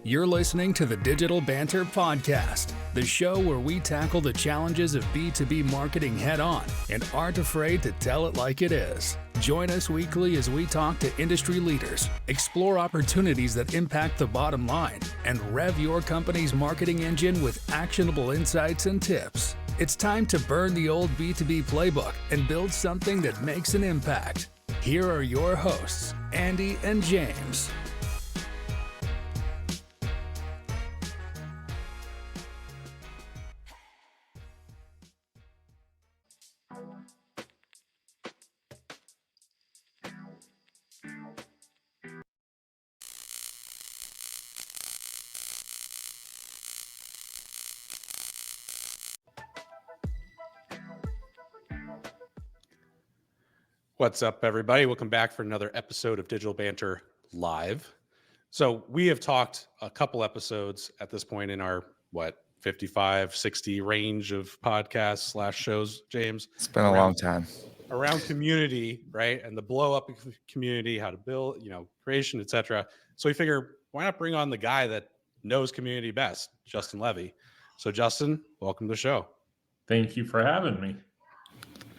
You're listening to the Digital Banter Podcast, the show where we tackle the challenges of B2B marketing head on and aren't afraid to tell it like it is. Join us weekly as we talk to industry leaders, explore opportunities that impact the bottom line, and rev your company's marketing engine with actionable insights and tips. It's time to burn the old B2B playbook and build something that makes an impact. Here are your hosts, Andy and James. What's up, everybody? Welcome back for another episode of Digital Banter Live. So we have talked a couple episodes at this point in our, 55, 60 range of podcasts / shows, James? It's been a long time. Around community, right? And the blow up community, how to build, creation, etc. So we figure, why not bring on the guy that knows community best, Justin Levy. So Justin, welcome to the show. Thank you for having me.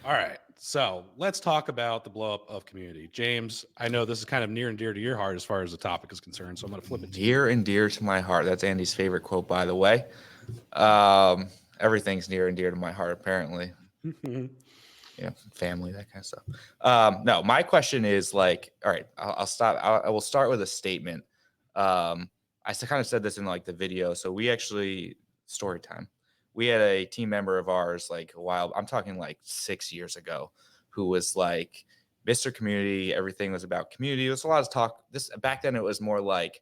All right. So let's talk about the blow up of community. James, I know this is kind of near and dear to your heart as far as the topic is concerned. So I'm going to flip it to you. Near and dear to my heart. That's Andy's favorite quote, by the way. Everything's near and dear to my heart, apparently. Yeah, family, that kind of stuff. No, my question is like, all right, I'll stop. I will start with a statement. I kind of said this in like the video. So we actually, story time. We had a team member of ours like a while, I'm talking like 6 years ago, who was like Mr. Community. Everything was about community. There was a lot of talk. Back then it was more like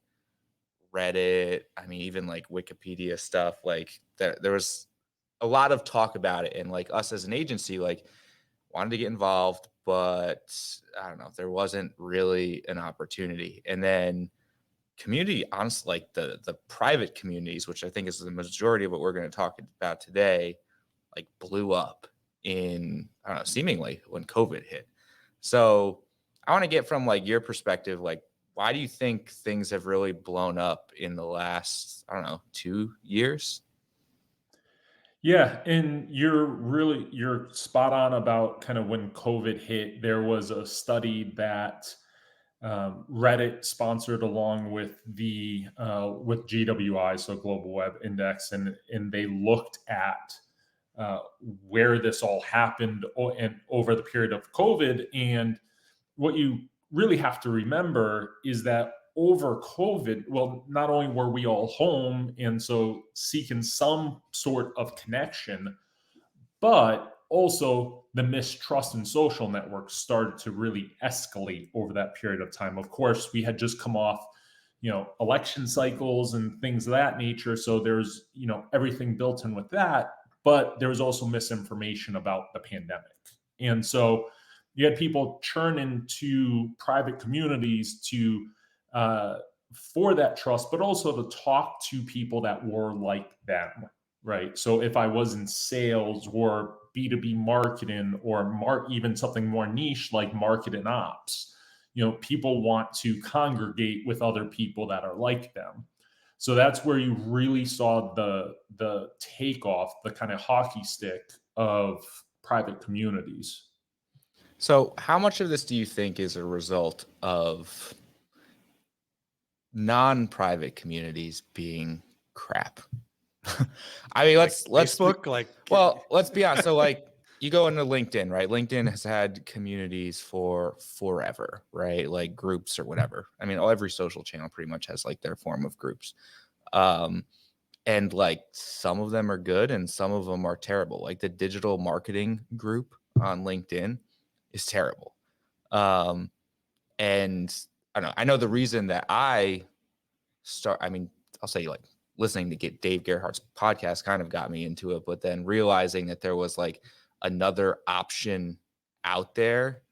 Reddit. I mean, even like Wikipedia stuff. Like there was a lot of talk about it. And like us as an agency, like wanted to get involved, but I don't know, there wasn't really an opportunity. And then community, honestly, like the private communities, which I think is the majority of what we're going to talk about today, like blew up in, I don't know, seemingly when COVID hit. So I want to get from like your perspective, like, why do you think things have really blown up in the last, I don't know, 2 years? Yeah, and you're spot on about kind of when COVID hit. There was a study that Reddit sponsored along with with GWI, so Global Web Index, and they looked at where this all happened and over the period of COVID. And what you really have to remember is that over COVID, well, not only were we all home and so seeking some sort of connection, but also the mistrust in social networks started to really escalate over that period of time. Of course, we had just come off, election cycles and things of that nature. So there's, everything built in with that, but there was also misinformation about the pandemic. And so you had people churn into private communities to, for that trust, but also to talk to people that were like them. Right. So if I was in sales or B2B marketing or even something more niche like marketing ops, people want to congregate with other people that are like them. So that's where you really saw the takeoff, the kind of hockey stick of private communities. So how much of this do you think is a result of non-private communities being crap? I mean, let's Facebook, let's be honest. So like you go into LinkedIn, right? LinkedIn has had communities for forever, right? Like groups or whatever. I mean, every social channel pretty much has like their form of groups. And like some of them are good and some of them are terrible. Like the digital marketing group on LinkedIn is terrible. And I don't know. I know the reason that I'll say like listening to get Dave Gerhardt's podcast kind of got me into it, but then realizing that there was like another option out there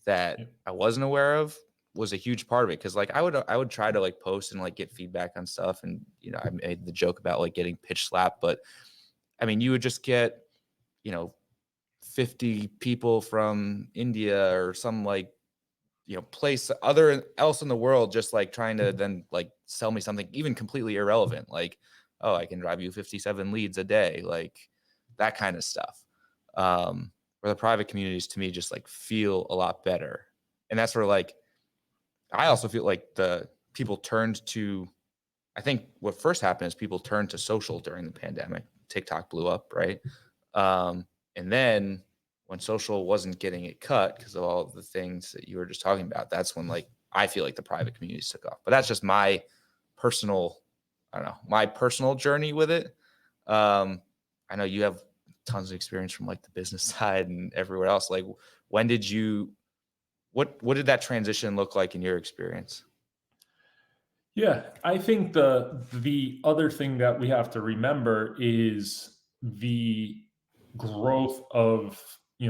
that I wasn't aware of was a huge part of it. Cause like I would try to like post and like get feedback on stuff. And, I made the joke about like getting pitch slapped, but I mean, you would just get, 50 people from India or some like place other else in the world, just like trying to then like sell me something even completely irrelevant, like, oh, I can drive you 57 leads a day, like that kind of stuff. Where the private communities to me just like feel a lot better. And that's where like I also feel like the people turned to, I think what first happened is people turned to social during the pandemic. TikTok blew up, right? And then when social wasn't getting it cut because of all of the things that you were just talking about, that's when like I feel like the private communities took off. But that's just my personal, I don't know, my personal journey with it. I know you have tons of experience from like the business side and everywhere else. Like, when did you, what did that transition look like in your experience? Yeah, I think the other thing that we have to remember is the growth of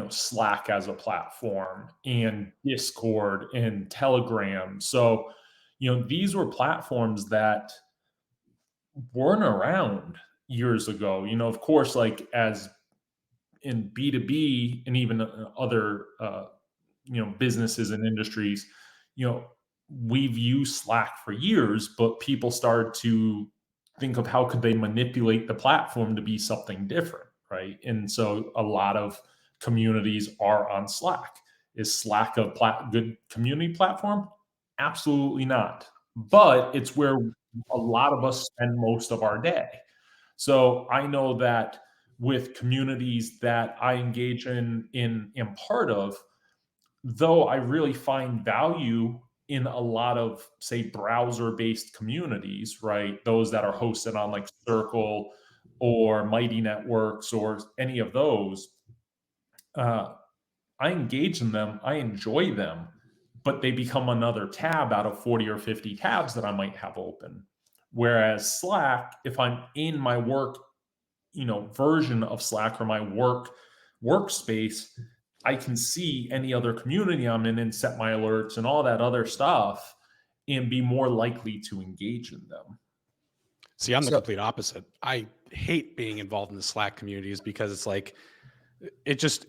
Slack as a platform and Discord and Telegram. So these were platforms that weren't around years ago. Of course, like as in B2B and even other businesses and industries, you know, we've used Slack for years, but people started to think of how could they manipulate the platform to be something different, right? And so a lot of communities are on Slack. Is Slack a good community platform? Absolutely not. But it's where a lot of us spend most of our day. So I know that with communities that I engage in am part of, though I really find value in a lot of, say, browser-based communities, right? Those that are hosted on like Circle or Mighty Networks or any of those, uh, I engage in them, I enjoy them, but they become another tab out of 40 or 50 tabs that I might have open. Whereas Slack, if I'm in my work, version of Slack or my workspace, I can see any other community I'm in and set my alerts and all that other stuff and be more likely to engage in them. See, I'm the So- complete opposite. I hate being involved in the Slack communities because it's like,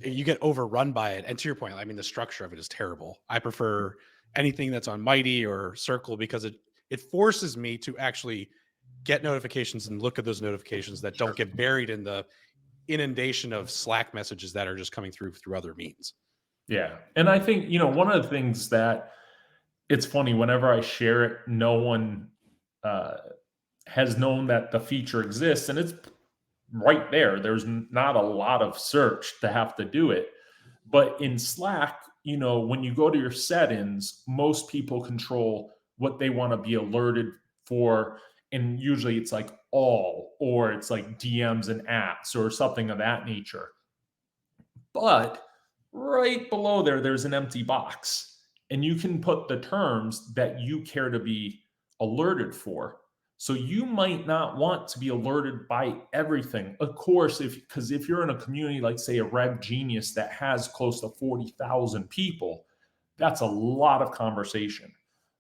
you get overrun by it. And to your point, I mean, the structure of it is terrible. I prefer anything that's on Mighty or Circle because it forces me to actually get notifications and look at those notifications that don't get buried in the inundation of Slack messages that are just coming through other means. Yeah. And I think, one of the things that it's funny, whenever I share it, no one has known that the feature exists, and it's right there. There's not a lot of search to have to do it. But in Slack, when you go to your settings, most people control what they want to be alerted for. And usually it's like all, or it's like DMs and apps or something of that nature. But right below there, there's an empty box. And you can put the terms that you care to be alerted for. So you might not want to be alerted by everything. Of course, because if you're in a community like, say, a Rev Genius that has close to 40,000 people, that's a lot of conversation.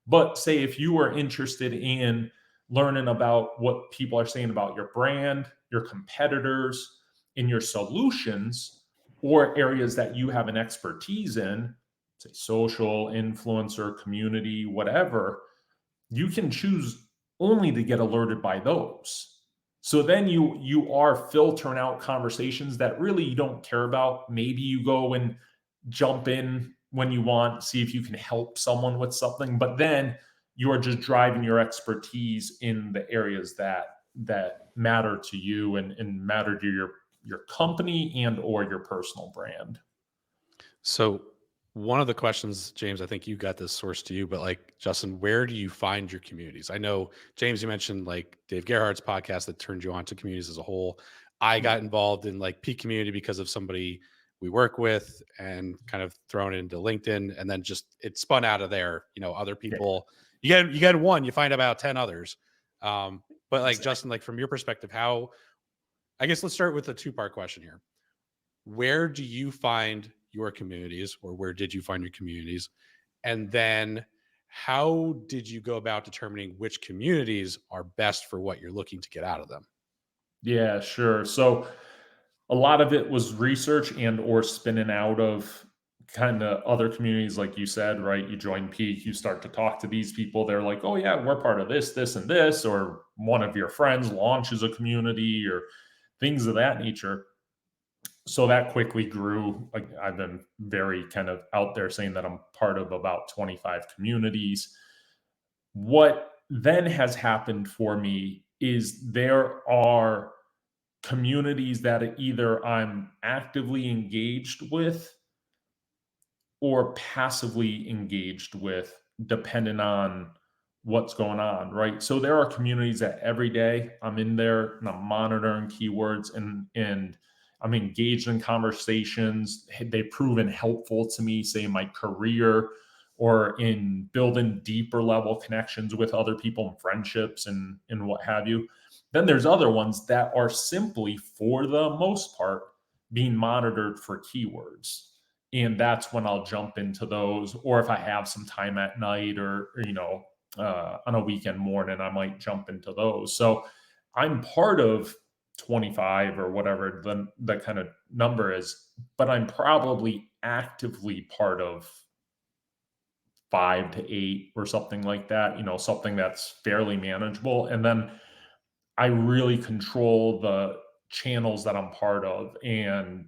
But say if you are interested in learning about what people are saying about your brand, your competitors, and your solutions, or areas that you have an expertise in, say social, influencer, community, whatever, you can choose only to get alerted by those. So then you are filtering out conversations that really you don't care about. Maybe you go and jump in when you want, see if you can help someone with something, but then you are just driving your expertise in the areas that matter to you and matter to your company and or your personal brand. So one of the questions, James, I think you got this source to you, but like Justin, where do you find your communities? I know, James, you mentioned like Dave Gerhardt's podcast that turned you on to communities as a whole. I got involved in like Peak Community because of somebody we work with and kind of thrown into LinkedIn, and then just it spun out of there. Other people, you get one, you find about 10 others. But like Exactly. Justin, like from your perspective, I guess let's start with a two-part question here. Where do you find your communities, or where did you find your communities? And then how did you go about determining which communities are best for what you're looking to get out of them? Yeah, sure. So a lot of it was research and or spinning out of kind of other communities, like you said, right? You join Peak, you start to talk to these people. They're like, oh yeah, we're part of this, this, and this, or one of your friends launches a community or things of that nature. So that quickly grew. Like, I've been very kind of out there saying that I'm part of about 25 communities. What then has happened for me is there are communities that either I'm actively engaged with or passively engaged with, depending on what's going on, right? So there are communities that every day I'm in there and I'm monitoring keywords, and I'm engaged in conversations. They've proven helpful to me, say in my career or in building deeper level connections with other people and friendships and what have you. Then there's other ones that are simply, for the most part, being monitored for keywords. And that's when I'll jump into those. Or if I have some time at night or on a weekend morning, I might jump into those. So I'm part of 25 or whatever the kind of number is, but I'm probably actively part of 5 to 8 or something like that, something that's fairly manageable. And then I really control the channels that I'm part of, and,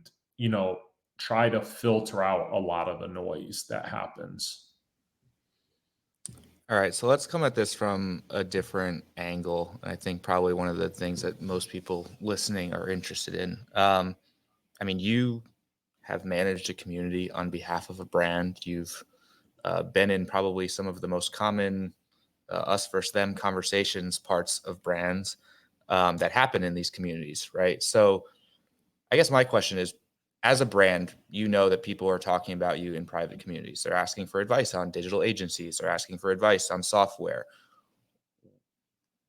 try to filter out a lot of the noise that happens. All right, so let's come at this from a different angle. I think probably one of the things that most people listening are interested in. I mean, you have managed a community on behalf of a brand. You've been in probably some of the most common us versus them conversations parts of brands that happen in these communities, right? So I guess my question is, as a brand, you know that people are talking about you in private communities. They're asking for advice on digital agencies. They're asking for advice on software.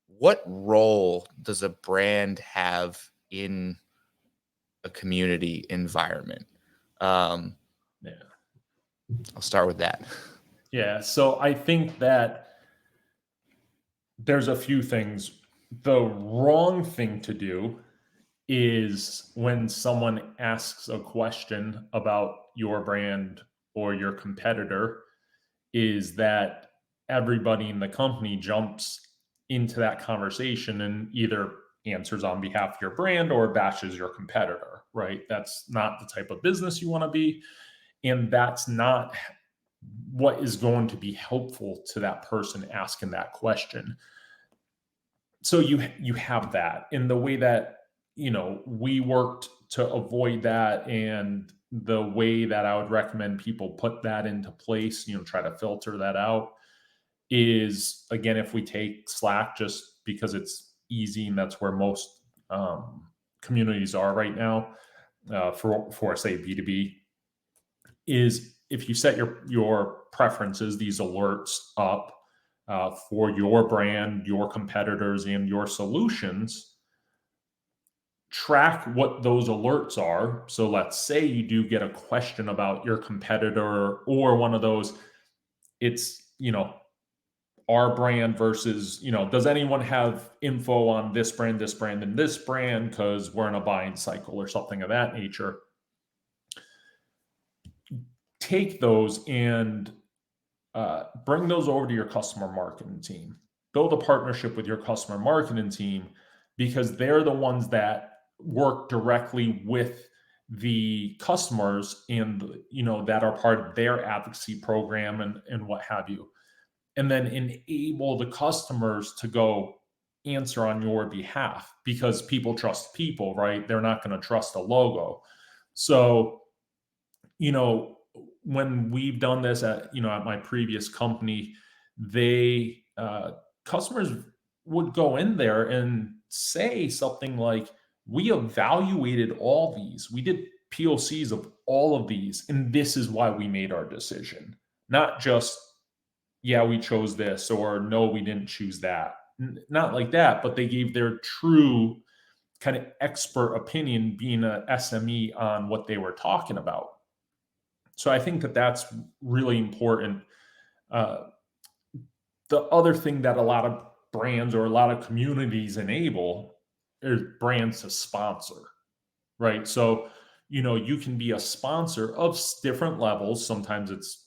What role does a brand have in a community environment? Yeah. I'll start with that. Yeah. So I think that there's a few things. The wrong thing to do is when someone asks a question about your brand or your competitor, is that everybody in the company jumps into that conversation and either answers on behalf of your brand or bashes your competitor, right? That's not the type of business you want to be. And that's not what is going to be helpful to that person asking that question. So you have that in the way that, we worked to avoid that, and the way that I would recommend people put that into place, try to filter that out, is, again, if we take Slack, just because it's easy and that's where most communities are right now, for say B2B, is if you set your preferences, these alerts up for your brand, your competitors, and your solutions, track what those alerts are. So let's say you do get a question about your competitor or one of those, it's, our brand versus, does anyone have info on this brand, and this brand, because we're in a buying cycle or something of that nature. Take those and bring those over to your customer marketing team. Build a partnership with your customer marketing team, because they're the ones that work directly with the customers and, that are part of their advocacy program and what have you. And then enable the customers to go answer on your behalf, because people trust people, right? They're not going to trust a logo. So, when we've done this at my previous company, they customers would go in there and say something like, we evaluated all these, we did POCs of all of these, and this is why we made our decision. Not just, yeah, we chose this, or no, we didn't choose that. Not like that, but they gave their true kind of expert opinion, being a SME on what they were talking about. So I think that that's really important. The other thing that a lot of brands or a lot of communities enable is brands to sponsor, right? So you can be a sponsor of different levels. Sometimes it's,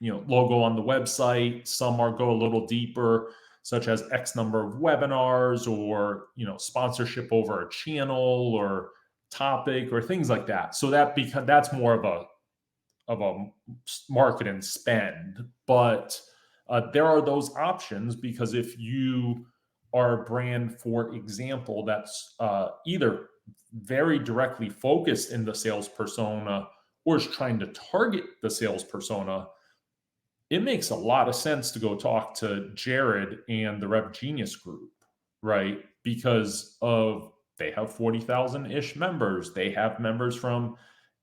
logo on the website. Some are go a little deeper, such as X number of webinars or, sponsorship over a channel or topic or things like that. So that's more of a market and spend. But there are those options, because if you are a brand, for example, that's either very directly focused in the sales persona or is trying to target the sales persona, it makes a lot of sense to go talk to Jared and the Rev Genius group, right? Because they have 40,000 ish members. They have members from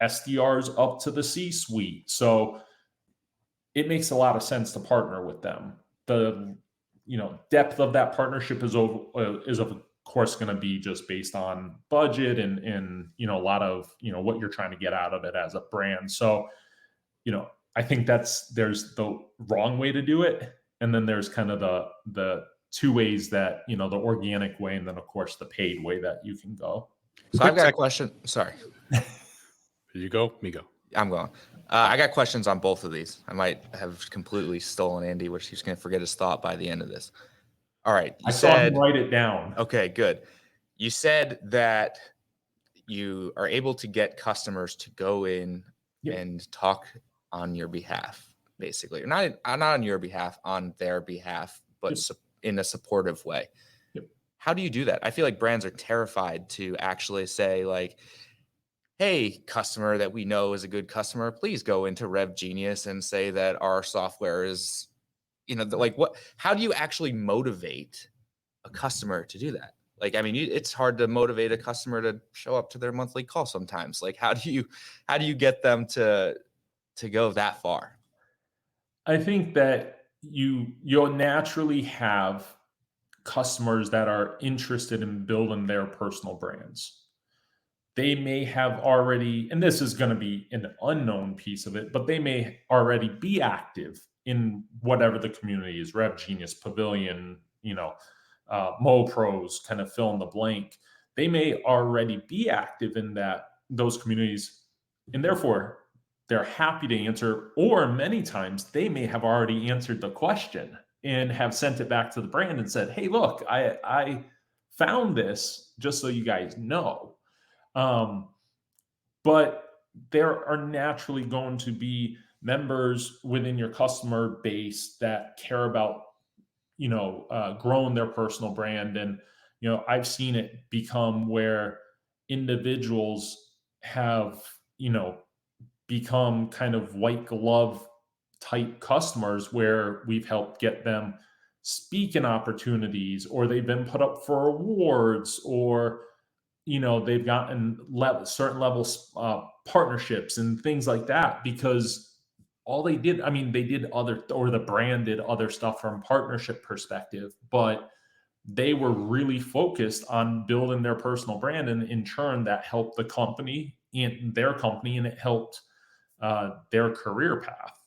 SDRs up to the C-suite. So it makes a lot of sense to partner with them. The depth of that partnership is of course going to be just based on budget and a lot of what you're trying to get out of it as a brand. So I think there's the wrong way to do it, and then there's kind of the two ways that the organic way, and then of course the paid way that you can go. So I've got a question. Sorry. You go, me go. I'm going. I got questions on both of these. I might have completely stolen Andy, which he's going to forget his thought by the end of this. All right. I saw him write it down. Okay, good. You said that you are able to get customers to go in and talk on your behalf, basically. Or not on your behalf, on their behalf, but in a supportive way. Yep. How do you do that? I feel like brands are terrified to actually say, like, hey, customer that we know is a good customer, please go into Rev Genius and say that our software is, how do you actually motivate a customer to do that? Like, I mean, it's hard to motivate a customer to show up to their monthly call sometimes. Like, how do you get them to go that far? I think that you'll naturally have customers that are interested in building their personal brands. They may have already, and this is going to be an unknown piece of it, but they may already be active in whatever the community is, Rev Genius, Pavilion, MoPros, kind of fill in the blank. They may already be active in those communities, and therefore they're happy to answer, or many times they may have already answered the question and have sent it back to the brand and said, hey, look, I found this just so you guys know. But there are naturally going to be members within your customer base that care about, growing their personal brand. And, I've seen it become where individuals have, become kind of white glove type customers where we've helped get them speaking opportunities, or they've been put up for awards, or they've gotten certain levels partnerships and things like that, because all they did, they did the brand did other stuff from partnership perspective, but they were really focused on building their personal brand, and in turn that helped the company and their company, and it helped their career path.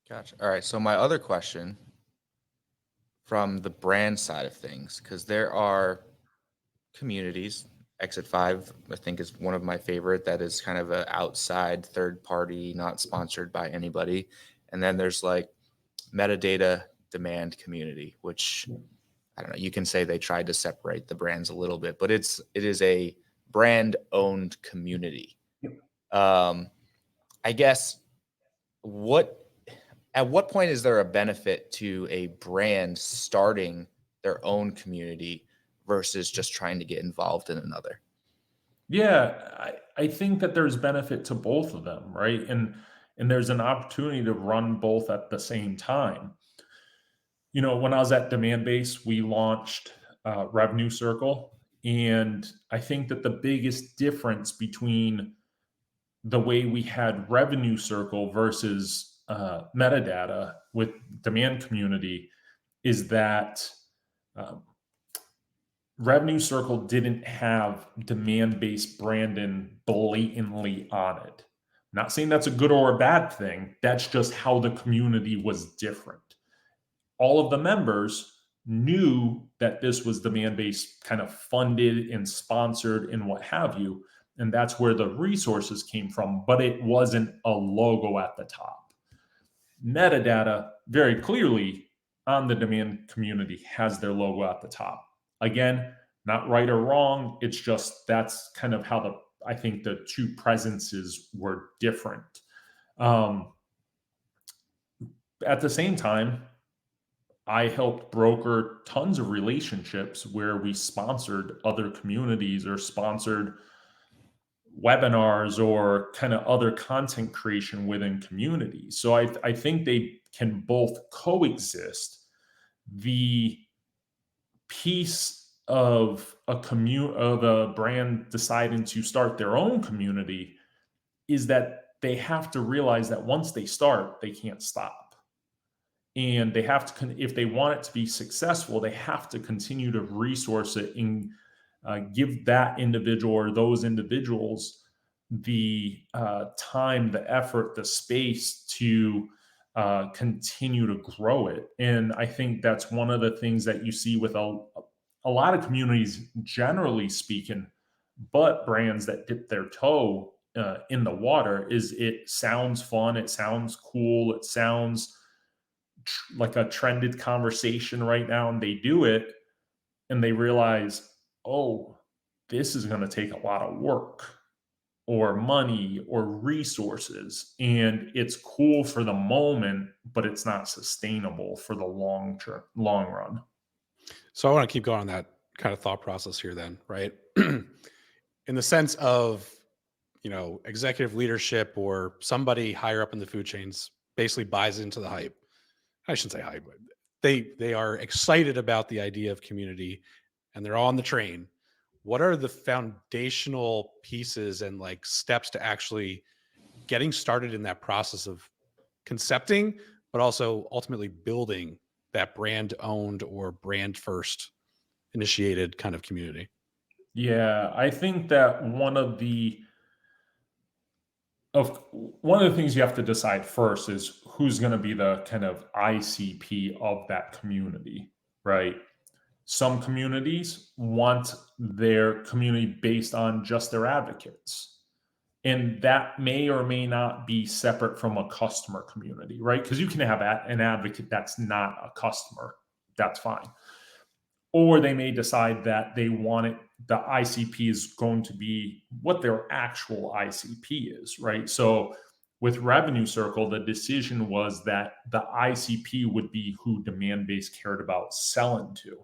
Gotcha. All right. So my other question from the brand side of things, because there are communities, Exit 5, I think, is one of my favorite, that is kind of an outside third party, not sponsored by anybody. And then there's like metadata demand community, which I don't know, you can say they tried to separate the brands a little bit, but it is a brand owned community. I guess at what point is there a benefit to a brand starting their own community versus just trying to get involved in another? Yeah, I think that there's benefit to both of them, right? And there's an opportunity to run both at the same time. When I was at Demandbase, we launched Revenue Circle, and I think that the biggest difference between the way we had Revenue Circle versus metadata with Demand Community is that Revenue Circle didn't have demand-based branding blatantly on it. I'm not saying that's a good or a bad thing. That's just how the community was different. All of the members knew that this was demand-based, kind of funded and sponsored and what have you, And that's where the resources came from, but it wasn't a logo at the top. Metadata very clearly on the demand community has their logo at the top. Again, not right or wrong. It's just that's kind of how I think the two presences were different. At the same time, I helped broker tons of relationships where we sponsored other communities or sponsored webinars or kind of other content creation within communities. So I think they can both coexist. The piece of a brand deciding to start their own community is that they have to realize that once they start, they can't stop. And they have to, if they want it to be successful, they have to continue to resource it and give that individual or those individuals the time, the effort, the space to continue to grow it. And I think that's one of the things that you see with a lot of communities, generally speaking, but brands that dip their toe in the water, is it sounds fun, it sounds cool, it sounds like a trended conversation right now, and they do it and they realize, oh, this is going to take a lot of work or money or resources, and it's cool for the moment, but it's not sustainable for the long run. So I want to keep going on that kind of thought process here then, right? In the sense of, executive leadership or somebody higher up in the food chains basically buys into the hype. I shouldn't say hype, but they are excited about the idea of community and they're on the train. What are the foundational pieces and like steps to actually getting started in that process of concepting, but also ultimately building that brand owned or brand first initiated kind of community? Yeah, I think that one of the things you have to decide first is who's going to be the kind of ICP of that community, right? Some communities want their community based on just their advocates. And that may or may not be separate from a customer community, right? Because you can have an advocate that's not a customer. That's fine. Or they may decide that they want it, the ICP is going to be what their actual ICP is, right? So with Revenue Circle, the decision was that the ICP would be who Demand Base cared about selling to.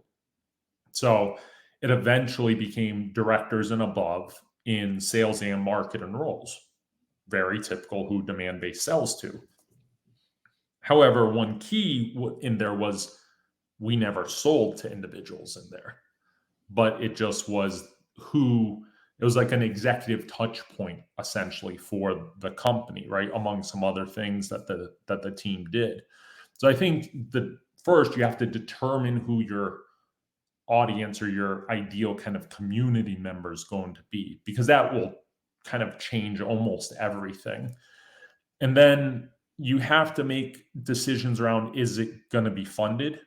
So it eventually became directors and above in sales and marketing roles. Very typical who Demand Base sells to. However, one key in there was we never sold to individuals in there, but it just was it was like an executive touch point essentially for the company, right? Among some other things that the team did. So I think first you have to determine who your audience or your ideal kind of community member is going to be, because that will kind of change almost everything. And then you have to make decisions around, is it going to be funded?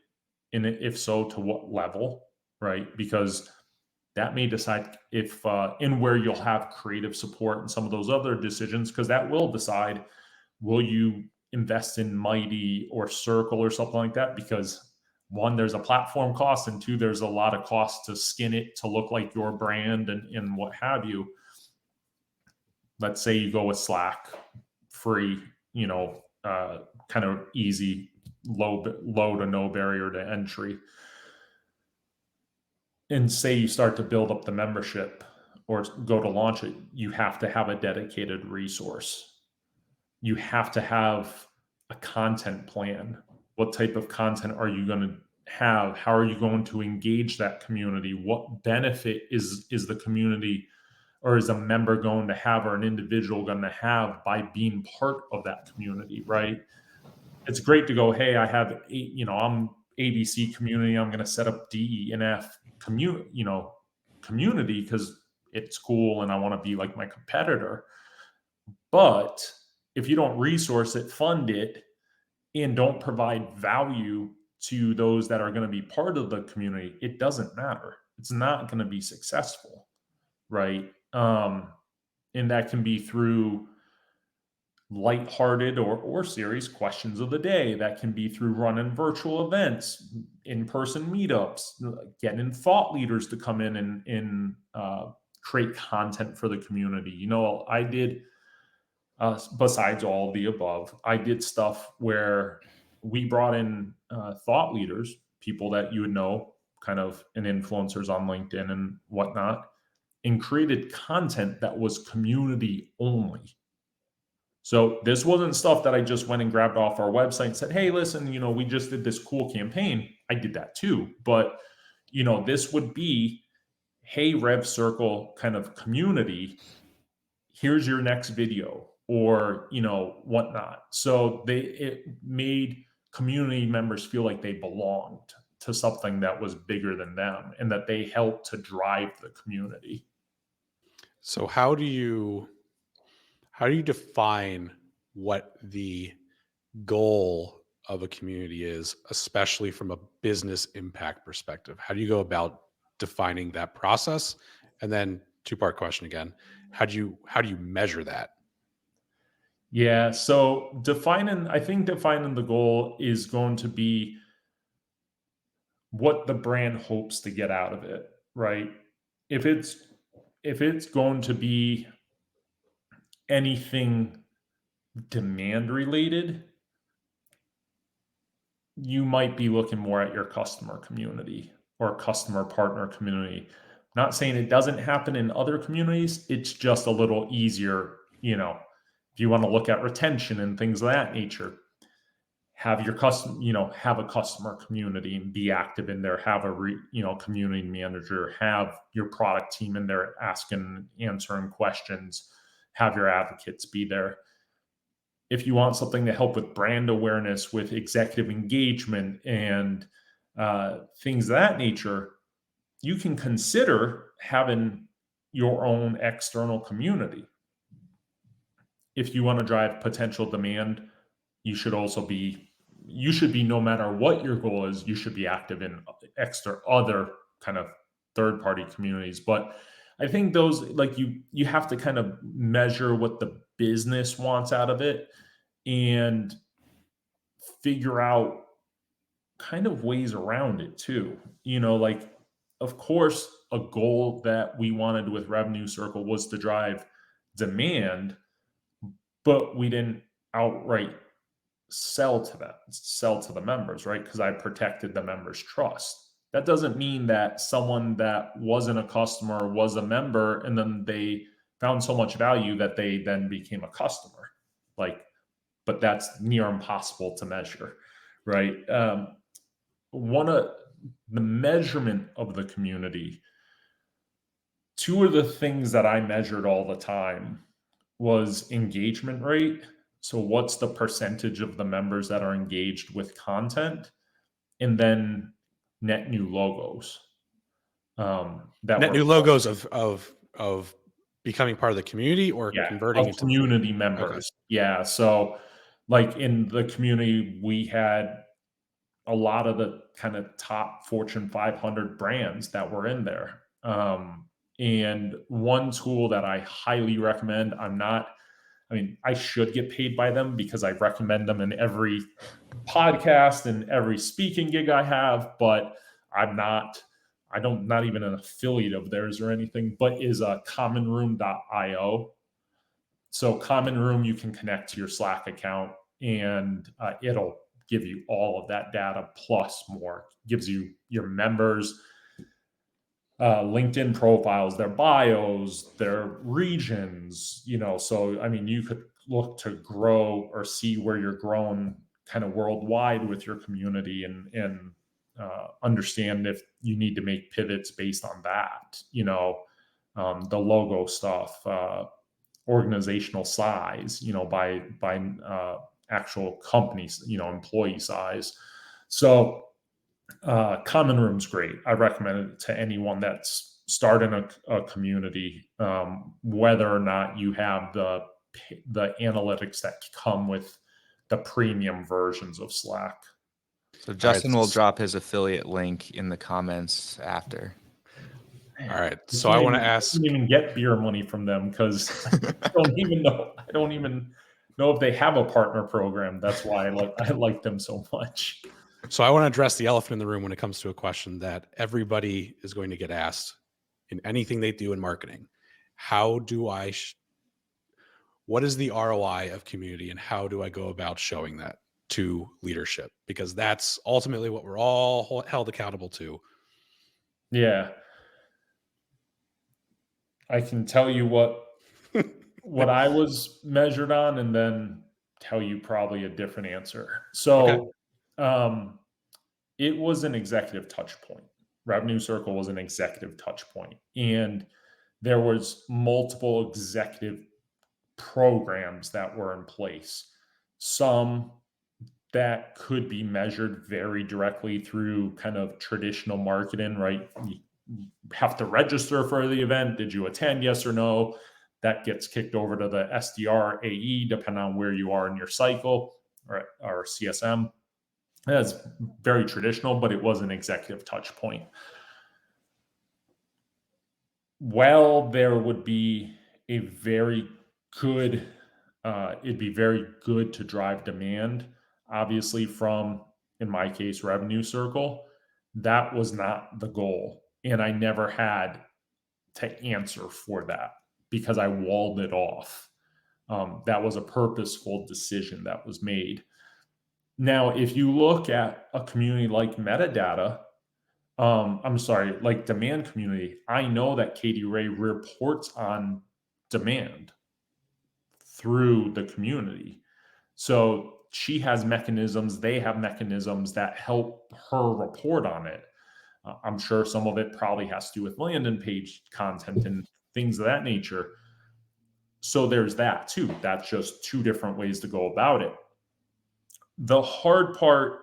And if so, to what level, right? Because that may decide if and where you'll have creative support and some of those other decisions, because that will decide, will you invest in Mighty or Circle or something like that? Because one, there's a platform cost, and two, there's a lot of cost to skin it to look like your brand and what have you. Let's say you go with Slack, free, kind of easy, low to no barrier to entry. And say you start to build up the membership or go to launch it, you have to have a dedicated resource. You have to have a content plan. What type of content are you going to have? How are you going to engage that community? What benefit is the community or is a member going to have, or an individual going to have, by being part of that community, right? It's great to go, hey, I have, I'm ABC community. I'm going to set up D, E, and F community because it's cool and I want to be like my competitor. But if you don't resource it, fund it, and don't provide value to those that are going to be part of the community, it doesn't matter. It's not going to be successful, right? And that can be through lighthearted or serious questions of the day. That can be through running virtual events, in-person meetups, getting thought leaders to come in and create content for the community. I did, besides all of the above, I did stuff where we brought in thought leaders, people that you would know, kind of, and influencers on LinkedIn and whatnot, and created content that was community only. So this wasn't stuff that I just went and grabbed off our website and said, hey, listen, we just did this cool campaign. I did that too. But, this would be, hey, Rev Circle kind of community, here's your next video, or, whatnot. So it made community members feel like they belonged to something that was bigger than them and that they helped to drive the community. So how do you define what the goal of a community is, especially from a business impact perspective? How do you go about defining that process? And then two-part question again, how do you measure that? Yeah, so defining the goal is going to be what the brand hopes to get out of it, right? If it's going to be anything demand related, you might be looking more at your customer community or customer partner community. Not saying it doesn't happen in other communities, it's just a little easier, if you want to look at retention and things of that nature. Have your have a customer community and be active in there. Have a community manager. Have your product team in there answering questions. Have your advocates be there. If you want something to help with brand awareness, with executive engagement, and things of that nature, you can consider having your own external community. If you want to drive potential demand, you should be, no matter what your goal is, you should be active in other kind of third-party communities. But I think those, like, you have to kind of measure what the business wants out of it and figure out kind of ways around it too. Like, of course, a goal that we wanted with Revenue Circle was to drive demand, but we didn't outright sell to the members, right? Because I protected the members' trust. That doesn't mean that someone that wasn't a customer was a member and then they found so much value that they then became a customer. But that's near impossible to measure, right? One of the measurement of the community, two of the things that I measured all the time was engagement rate. So what's the percentage of the members that are engaged with content? And then net new logos. New logos of becoming part of the community or converting into community members. Okay. Yeah. So like in the community, we had a lot of the kind of top Fortune 500 brands that were in there. And one tool that I highly recommend, I should get paid by them because I recommend them in every podcast and every speaking gig I have, but I'm not even an affiliate of theirs or anything, but is commonroom.io. So Common Room, you can connect to your Slack account and it'll give you all of that data plus more. Gives you your members' LinkedIn profiles, their bios, their regions, so, you could look to grow or see where you're growing kind of worldwide with your community and understand if you need to make pivots based on that, the logo stuff, organizational size, by actual companies, employee size. So Common Room's great. I recommend it to anyone that's starting a community, whether or not you have the analytics that come with the premium versions of Slack. So Justin will drop his affiliate link in the comments after. All right. So I want to ask. I don't even get beer money from them because I don't even know. I don't even know if they have a partner program. That's why I like them so much. So I want to address the elephant in the room when it comes to a question that everybody is going to get asked in anything they do in marketing. How do I, what is the ROI of community and how do I go about showing that to leadership? Because that's ultimately what we're all held accountable to. Yeah. I can tell you what I was measured on and then tell you probably a different answer. So it was an executive touch point. Revenue Circle was an executive touch point. And there was multiple executive programs that were in place. Some that could be measured very directly through kind of traditional marketing, right? You have to register for the event. Did you attend? Yes or no? That gets kicked over to the SDR AE, depending on where you are in your cycle, or CSM. That's very traditional, but it was an executive touch point. Well, there would be a very good, it'd be very good to drive demand, obviously, from, in my case, Revenue Circle. That was not the goal. And I never had to answer for that because I walled it off. That was a purposeful decision that was made. Now, if you look at a community like Metadata, like Demand Community, I know that Katie Ray reports on demand through the community. So she has mechanisms, they have mechanisms that help her report on it. I'm sure some of it probably has to do with landing page content and things of that nature. So there's that too. That's just two different ways to go about it. The hard part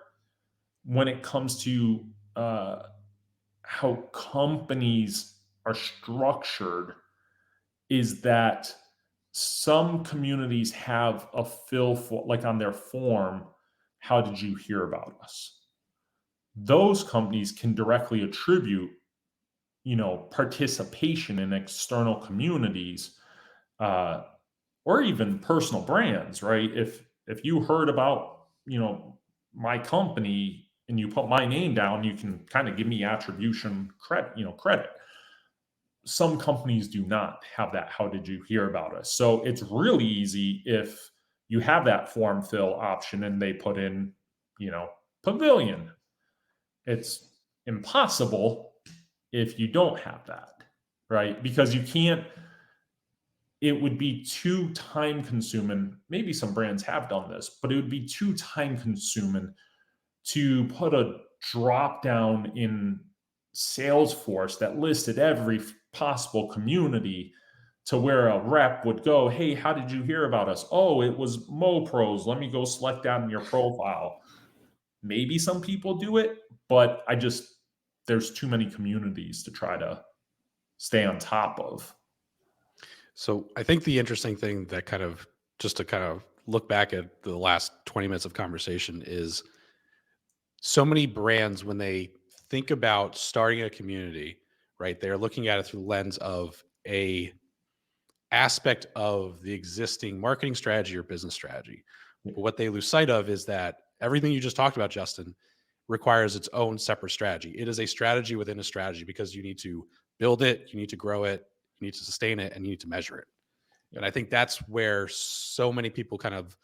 when it comes to how companies are structured is that some communities have a fill for, like on their form, how did you hear about us? Those companies can directly attribute, participation in external communities, or even personal brands, right? If you heard about, my company and you put my name down, you can kind of give me attribution credit. Some companies do not have that. How did you hear about us? So it's really easy if you have that form fill option and they put in, pavilion. It's impossible if you don't have that, right? Because you can't, it would be too time consuming. Maybe some brands have done this, but it would be too time consuming to put a drop down in Salesforce that listed every possible community to where a rep would go, hey, how did you hear about us? Oh, it was MoPros. Let me go select that in your profile. Maybe some people do it, but there's too many communities to try to stay on top of. So I think the interesting thing that just to kind of look back at the last 20 minutes of conversation is so many brands, when they think about starting a community, right, they're looking at it through the lens of a aspect of the existing marketing strategy or business strategy. But what they lose sight of is that everything you just talked about, Justin, requires its own separate strategy. It is a strategy within a strategy because you need to build it, you need to grow it, you need to sustain it, and you need to measure it. And I think that's where so many people kind of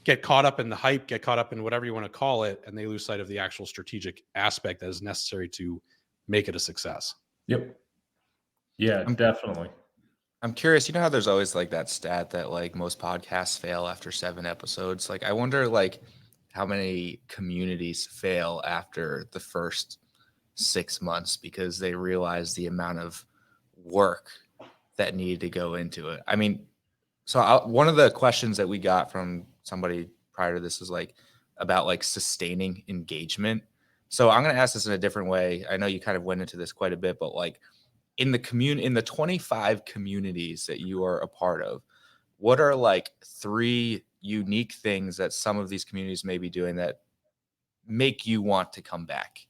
get caught up in the hype, get caught up in whatever you want to call it, and they lose sight of the actual strategic aspect that is necessary to make it a success. Yep. Yeah, definitely. I'm curious, how there's always like that stat that like most podcasts fail after 7 episodes. Like I wonder like how many communities fail after the first 6 months because they realize the amount of work that needed to go into it. I mean, one of the questions that we got from somebody prior to this was like about like sustaining engagement. So I'm going to ask this in a different way. I know you kind of went into this quite a bit, but like in the 25 communities that you are a part of, what are like 3 unique things that some of these communities may be doing that make you want to come back?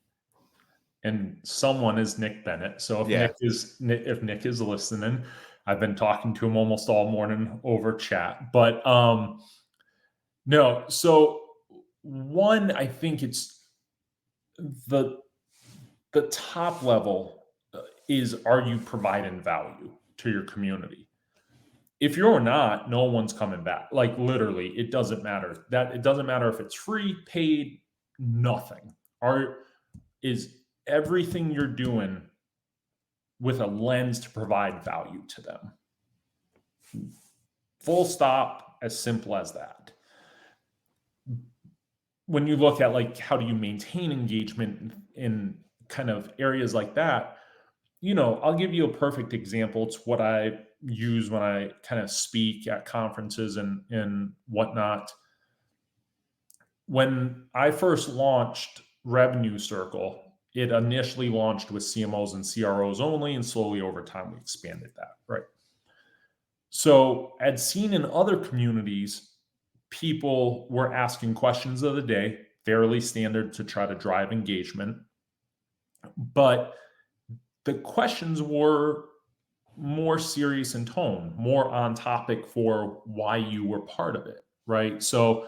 and someone is Nick Bennett. So if Yeah. Nick is listening, I've been talking to him almost all morning over chat. But no, so one, I think it's the top level is, are you providing value to your community? If you're not, no one's coming back. Like literally, it doesn't matter. It doesn't matter if it's free, paid, nothing. Is everything you're doing with a lens to provide value to them? Full stop, as simple as that. When you look at like how do you maintain engagement in kind of areas like that, I'll give you a perfect example. It's what I use when I kind of speak at conferences and whatnot. When I first launched Revenue Circle, it initially launched with CMOs and CROs only, and slowly over time we expanded that, right? So I'd seen in other communities, people were asking questions of the day, fairly standard to try to drive engagement. But the questions were more serious in tone, more on topic for why you were part of it, right? So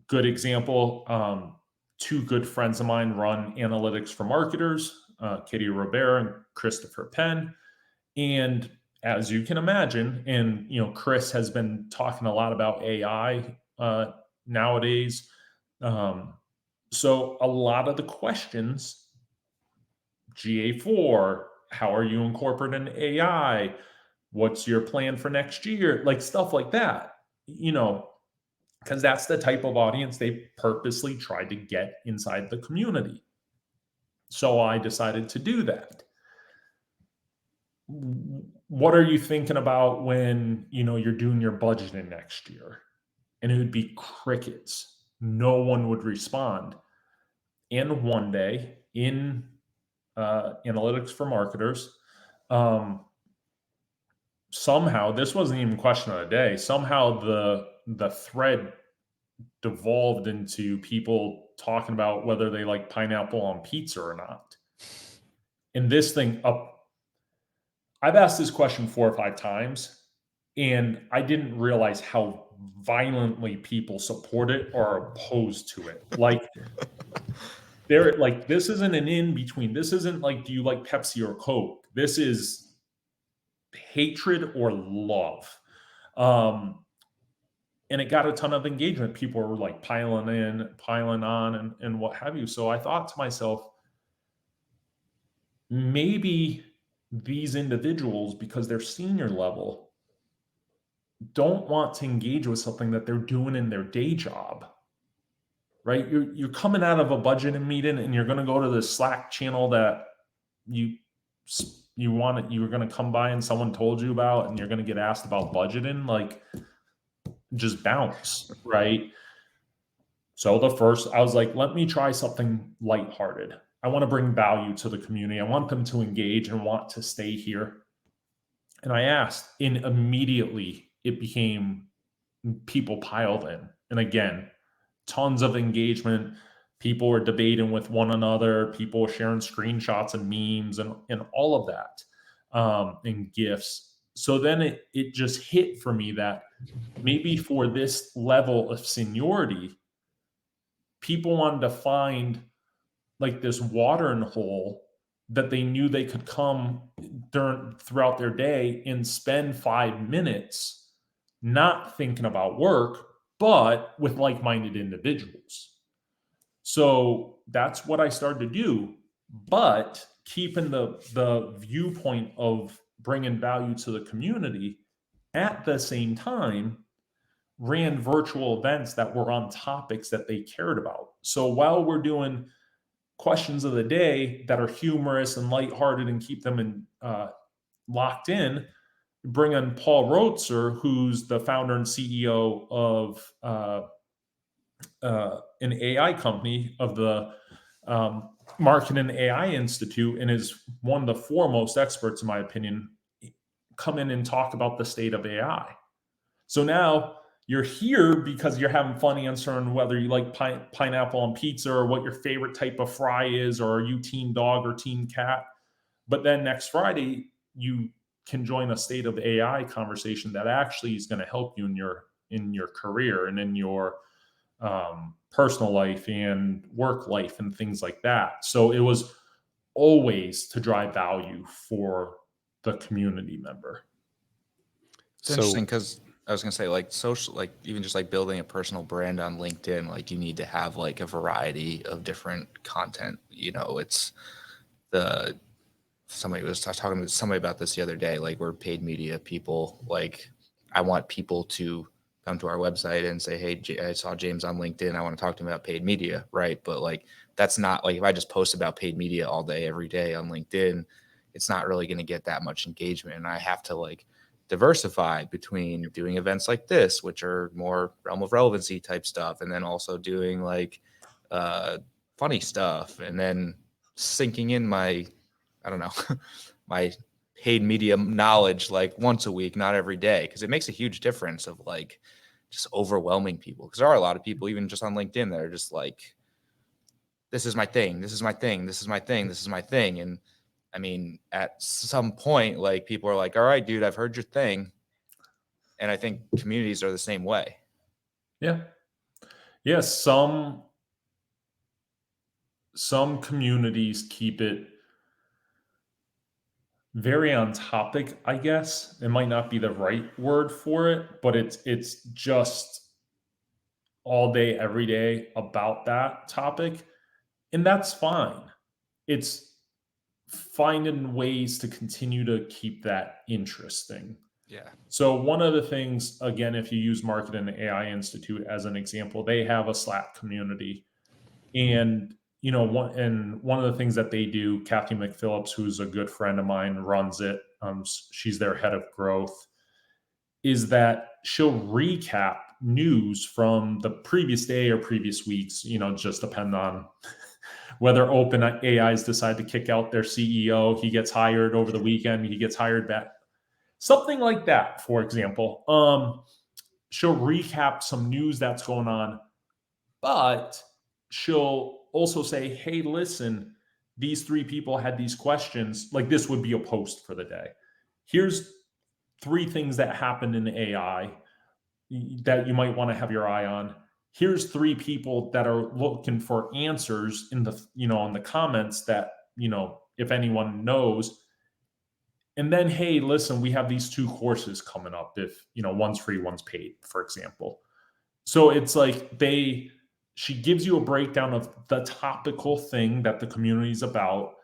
good example, two good friends of mine run analytics for marketers, Katie Robert and Christopher Penn. And as you can imagine, and Chris has been talking a lot about AI nowadays. So a lot of the questions, GA4, how are you incorporating AI? What's your plan for next year? Like stuff like that, because that's the type of audience they purposely tried to get inside the community. So I decided to do that. What are you thinking about when, you're doing your budgeting next year? And it would be crickets. No one would respond. And one day in analytics for marketers, somehow, this wasn't even question of the day, somehow the thread devolved into people talking about whether they like pineapple on pizza or not. And this thing I've asked this question 4 or 5 times, and I didn't realize how violently people support it or are opposed to it. Like they're like, this isn't an in-between. This isn't like, do you like Pepsi or Coke? This is hatred or love. And it got a ton of engagement. People were like piling on and what have you. So I thought to myself, maybe these individuals, because they're senior level, don't want to engage with something that they're doing in their day job, right? You're coming out of a budgeting meeting and you're going to go to the Slack channel that you were going to come by and someone told you about, and you're going to get asked about budgeting, like just bounce, right? So I was like, let me try something lighthearted. I want to bring value to the community. I want them to engage and want to stay here. And I asked, and immediately it became, people piled in. And again, tons of engagement. People were debating with one another. People were sharing screenshots and memes and all of that, and GIFs. So then it just hit for me that maybe for this level of seniority, people wanted to find like this watering hole that they knew they could come throughout their day and spend 5 minutes not thinking about work, but with like-minded individuals. So that's what I started to do, but keeping the viewpoint of bringing value to the community. At the same time, ran virtual events that were on topics that they cared about. So while we're doing questions of the day that are humorous and lighthearted and keep them locked in, bring in Paul Rotzer, who's the founder and CEO of an AI company, of the Marketing AI Institute, and is one of the foremost experts, in my opinion, come in and talk about the state of AI. So now You're here because you're having fun answering whether you like pineapple on pizza or what your favorite type of fry is, or are you team dog or team cat. But then next Friday, you can join a state of AI conversation that actually is going to help you in your career and in your personal life and work life and things like that. So it was always to drive value for the community member. It's interesting because I was gonna say, like, social, like, even just like building a personal brand on LinkedIn, like, you need to have like a variety of different content. It's the somebody was talking to somebody about this the other day. Like, we're paid media people. Like, I want people to come to our website and say, hey, I saw James on LinkedIn. I want to talk to him about paid media, right? But like, that's not like, if I just post about paid media all day, every day on LinkedIn, it's not really going to get that much engagement. And I have to like diversify between doing events like this, which are more realm of relevancy type stuff, and then also doing like funny stuff, and then sinking in my, I don't know, my paid media knowledge like once a week, not every day, because it makes a huge difference of like just overwhelming people. Because there are a lot of people, even just on LinkedIn, that are just like, this is my thing, this is my thing, this is my thing, this is my thing. And I mean, at some point, like, people are like, all right, dude, I've heard your thing. And I think communities are the same way. Yeah. Yeah. Some communities keep it very on topic, I guess. It might not be the right word for it, but it's just all day, every day about that topic. And that's fine. It's finding ways to continue to keep that interesting. Yeah. So one of the things, again, if you use Market and AI Institute as an example, they have a Slack community. And one of the things that they do, Kathy McPhillips, who's a good friend of mine, runs it. She's their head of growth. Is that she'll recap news from the previous day or previous weeks. Just depend on whether Open AIs decide to kick out their CEO. He gets hired over the weekend. He gets hired back. Something like that, for example. She'll recap some news that's going on, but she'll also say, hey, listen, these 3 people had these questions. Like, this would be a post for the day. Here's 3 things that happened in AI that you might want to have your eye on. Here's 3 people that are looking for answers in the, in the comments that, if anyone knows. And then, hey, listen, we have these 2 courses coming up. If, one's free, one's paid, for example. So it's like she gives you a breakdown of the topical thing that the community is about.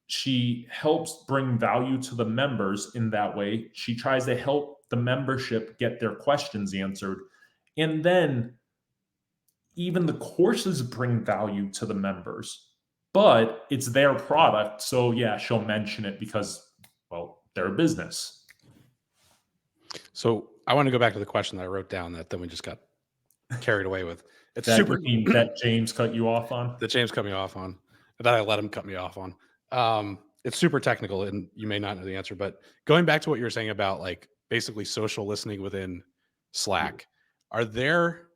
She helps bring value to the members in that way. She tries to help the membership get their questions answered. And then even the courses bring value to the members, but it's their product. So yeah, she'll mention it because, well, they're a business. So I want to go back to the question that I wrote down that then we just got carried away with. It's that super that James cut you off on. That James cut me off on. That I let him cut me off on. It's super technical, and you may not know the answer. But going back to what you were saying about like basically social listening within Slack, are there,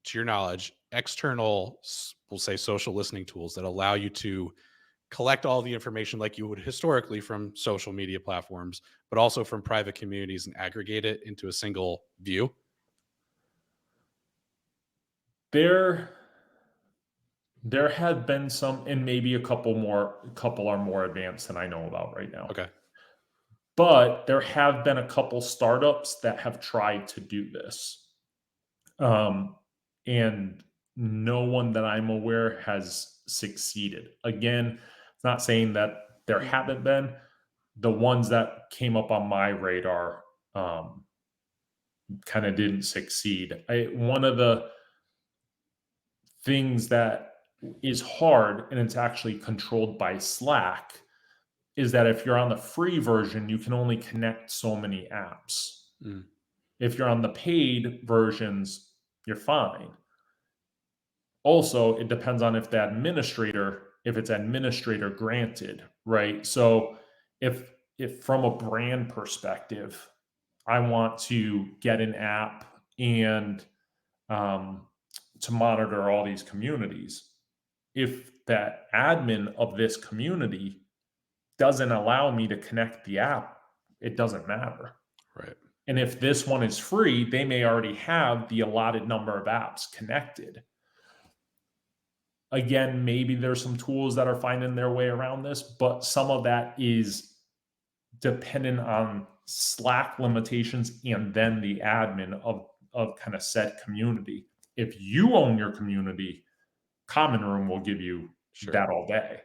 to your knowledge, external, we'll say, social listening tools that allow you to collect all the information like you would historically from social media platforms, but also from private communities, and aggregate it into a single view? There have been some, and maybe a couple are more advanced than I know about right now. Okay. But there have been a couple startups that have tried to do this. And no one that I'm aware has succeeded. Again, it's not saying that there haven't been. The ones that came up on my radar kind of didn't succeed. One of the things that is hard, and it's actually controlled by Slack, is that if you're on the free version, you can only connect so many apps. If you're on the paid versions, you're fine. Also, it depends on if it's administrator granted, right? So if from a brand perspective, I want to get an app and to monitor all these communities. If that admin of this community doesn't allow me to connect the app, it doesn't matter. Right. And if this one is free, they may already have the allotted number of apps connected. Again, maybe there's some tools that are finding their way around this, but some of that is dependent on Slack limitations and then the admin of kind of said community. If you own your community, Common Room will give you that all day.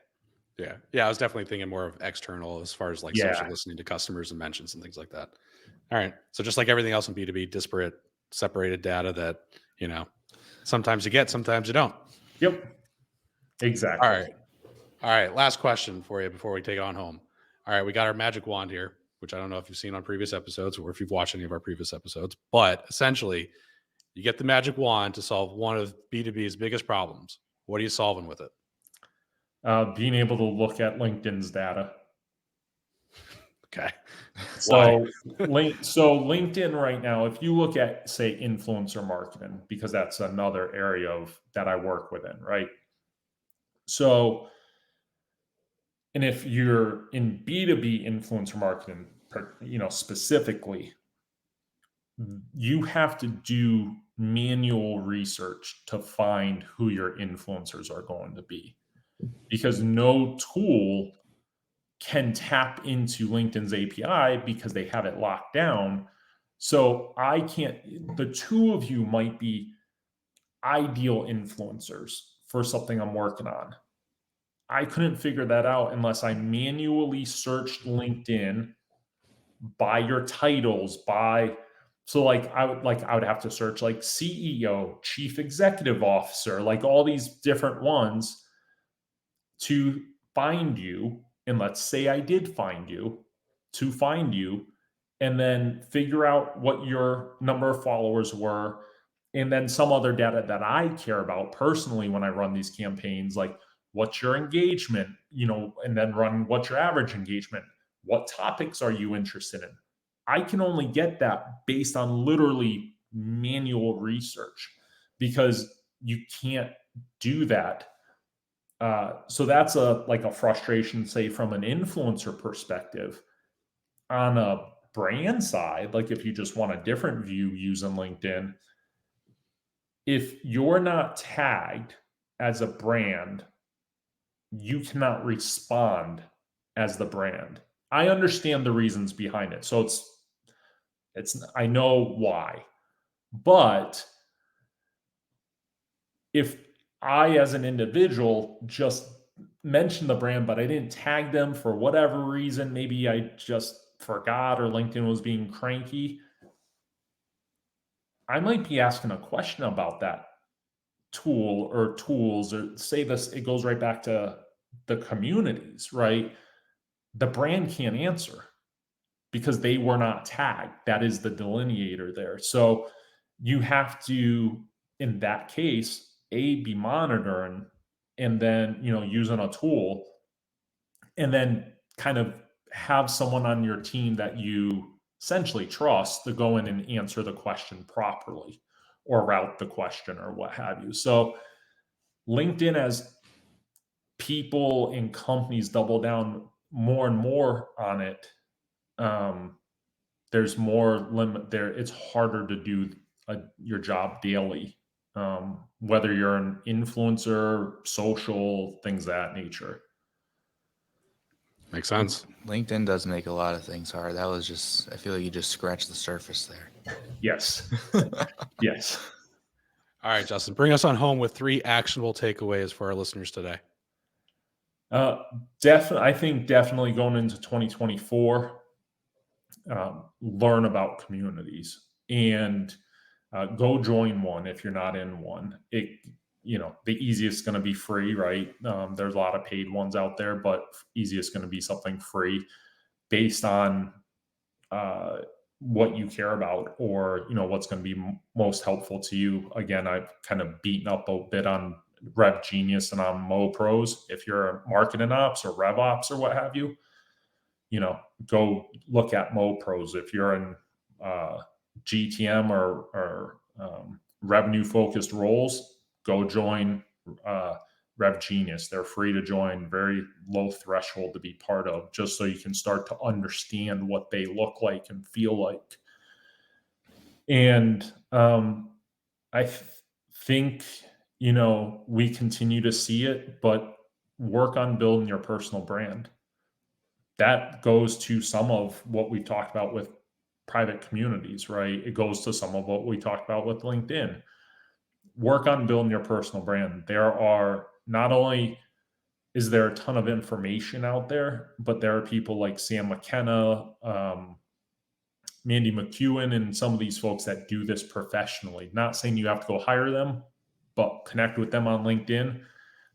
Yeah. Yeah. I was definitely thinking more of external as far as like social listening to customers and mentions and things like that. All right. So just like everything else in B2B, disparate, separated data that, sometimes you get, sometimes you don't. Yep. Exactly. All right. Last question for you before we take it on home. All right. We got our magic wand here, which I don't know if you've seen on previous episodes or if you've watched any of our previous episodes, but essentially you get the magic wand to solve one of B2B's biggest problems. What are you solving with it? Being able to look at LinkedIn's data. Okay. So LinkedIn right now, if you look at, say, influencer marketing, because that's another area that I work within, right? So, and if you're in B2B influencer marketing, specifically, you have to do manual research to find who your influencers are going to be, because no tool can tap into LinkedIn's API because they have it locked down. So the two of you might be ideal influencers for something I'm working on. I couldn't figure that out unless I manually searched LinkedIn by your titles, so I would have to search like CEO, chief executive officer, like all these different ones to find you. And let's say I did find you, and then figure out what your number of followers were. And then some other data that I care about personally when I run these campaigns, like what's your engagement, and then run what's your average engagement, what topics are you interested in? I can only get that based on literally manual research, because you can't do that. So that's a frustration, say, from an influencer perspective. On a brand side, like if you just want a different view using LinkedIn, if you're not tagged as a brand, you cannot respond as the brand. I understand the reasons behind it. So I know why. But if I, as an individual, just mentioned the brand, but I didn't tag them for whatever reason, maybe I just forgot or LinkedIn was being cranky, I might be asking a question about that tool or tools, or say this, it goes right back to the communities, right? The brand can't answer because they were not tagged. That is the delineator there. So you have to, in that case, be monitoring, and then, using a tool, and then kind of have someone on your team that you essentially trust to go in and answer the question properly or route the question or what have you. So LinkedIn, as people and companies double down more and more on it, there's more limit there. It's harder to do your job daily, whether you're an influencer, social, things of that nature. Makes sense. LinkedIn does make a lot of things hard. I feel like you just scratched the surface there. Yes. Yes. All right, Justin, bring us on home with 3 actionable takeaways for our listeners today. I think definitely going into 2024, learn about communities and go join one if you're not in one. The easiest is going to be free, right? There's a lot of paid ones out there, but easiest going to be something free based on what you care about, or what's going to be most helpful to you. Again, I've kind of beaten up a bit on Rev Genius and on MoPros. If you're a marketing ops or Rev Ops or what have you, go look at MoPros. If you're in GTM or revenue focused roles, go join Rev Genius. They're free to join, very low threshold to be part of, just so you can start to understand what they look like and feel like. And I think, we continue to see it, but work on building your personal brand. That goes to some of what we talked about with private communities, right? It goes to some of what we talked about with LinkedIn. Work on building your personal brand. There are not only is there a ton of information out there, but there are people like Sam McKenna, Mandy McEwen, and some of these folks that do this professionally. Not saying you have to go hire them, but connect with them on LinkedIn.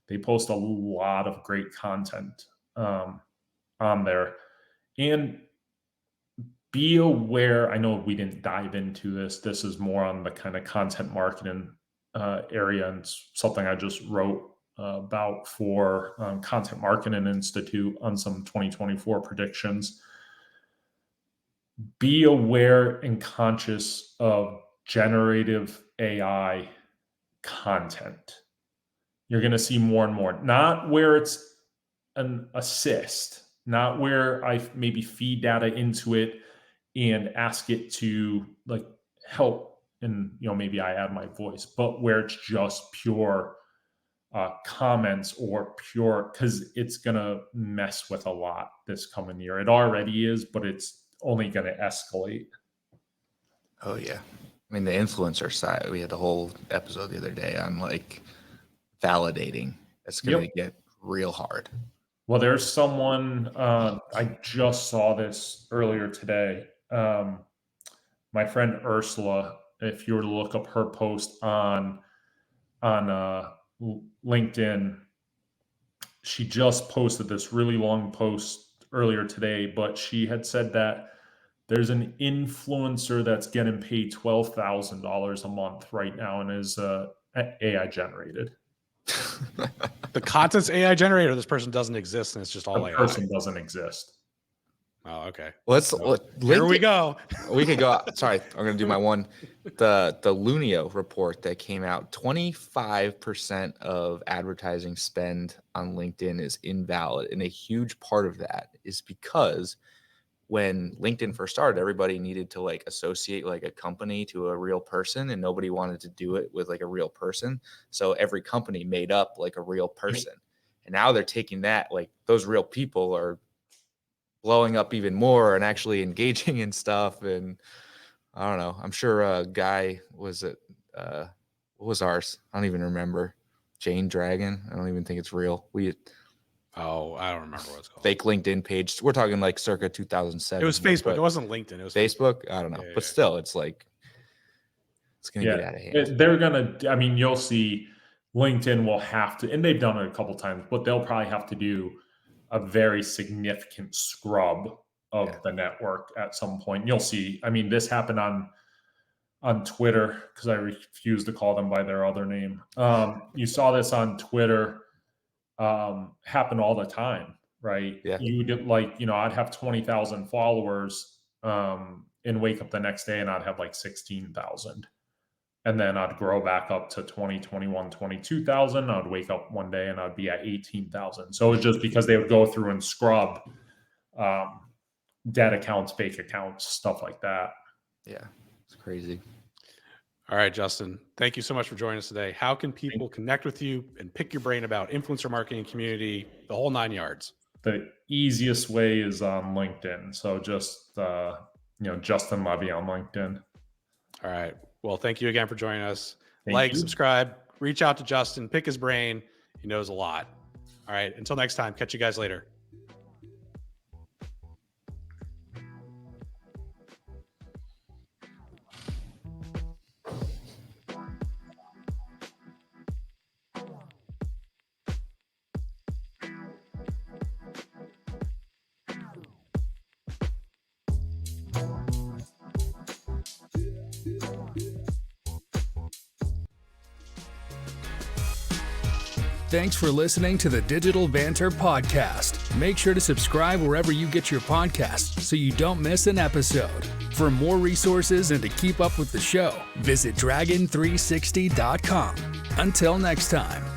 They post a lot of great content on there. And be aware, I know we didn't dive into this. This is more on the kind of content marketing area, and something I just wrote about for Content Marketing Institute on some 2024 predictions. Be aware and conscious of generative AI content. You're going to see more and more, not where it's an assist, not where I maybe feed data into it and ask it to like help, and maybe I add my voice, but where it's just pure comments or pure, because it's going to mess with a lot this coming year. It already is, but it's only going to escalate. Oh yeah. I mean, the influencer side, we had a whole episode the other day on like validating. It's going to get real hard. Well, there's someone, I just saw this earlier today. My friend Ursula, if you were to look up her post on LinkedIn, she just posted this really long post earlier today, but she had said that there's an influencer that's getting paid $12,000 a month right now and is AI generated. The content's AI generated, or this person doesn't exist and it's just all AI? The person doesn't exist. Oh, okay. Here we go. We could go. Sorry, I'm going to do my one. The Lunio report that came out, 25% of advertising spend on LinkedIn is invalid. And a huge part of that is because when LinkedIn first started, everybody needed to like associate like a company to a real person, and nobody wanted to do it with like a real person. So every company made up like a real person. And now they're taking that, like those real people are blowing up even more and actually engaging in stuff. And I don't know, I'm sure a guy was it, what was ours? I don't even remember. Jane Dragon. I don't even think it's real. I don't remember what it's called. Fake LinkedIn page. We're talking like circa 2007. It was Facebook. It wasn't LinkedIn. It was Facebook. I don't know. But still, it's like, it's going to get out of hand. They're going to, you'll see LinkedIn will have to, and they've done it a couple times, but they'll probably have to do a very significant scrub of the network at some point. You'll see. This happened on Twitter, because I refuse to call them by their other name. You saw this on Twitter happen all the time, right? Yeah. You get I'd have 20,000 followers and wake up the next day and I'd have like 16,000. And then I'd grow back up to 20, 21, 22,000. I'd wake up one day and I'd be at 18,000. So it's just because they would go through and scrub dead accounts, fake accounts, stuff like that. Yeah, it's crazy. All right, Justin, thank you so much for joining us today. How can people connect with you and pick your brain about influencer marketing, community, the whole 9 yards? The easiest way is on LinkedIn. So just, Justin Levy on LinkedIn. All right. Well, thank you again for joining us. Thank you. Subscribe, reach out to Justin, pick his brain. He knows a lot. All right. Until next time, catch you guys later. Thanks for listening to the Digital Banter Podcast. Make sure to subscribe wherever you get your podcasts so you don't miss an episode. For more resources and to keep up with the show, visit dragon360.com. Until next time.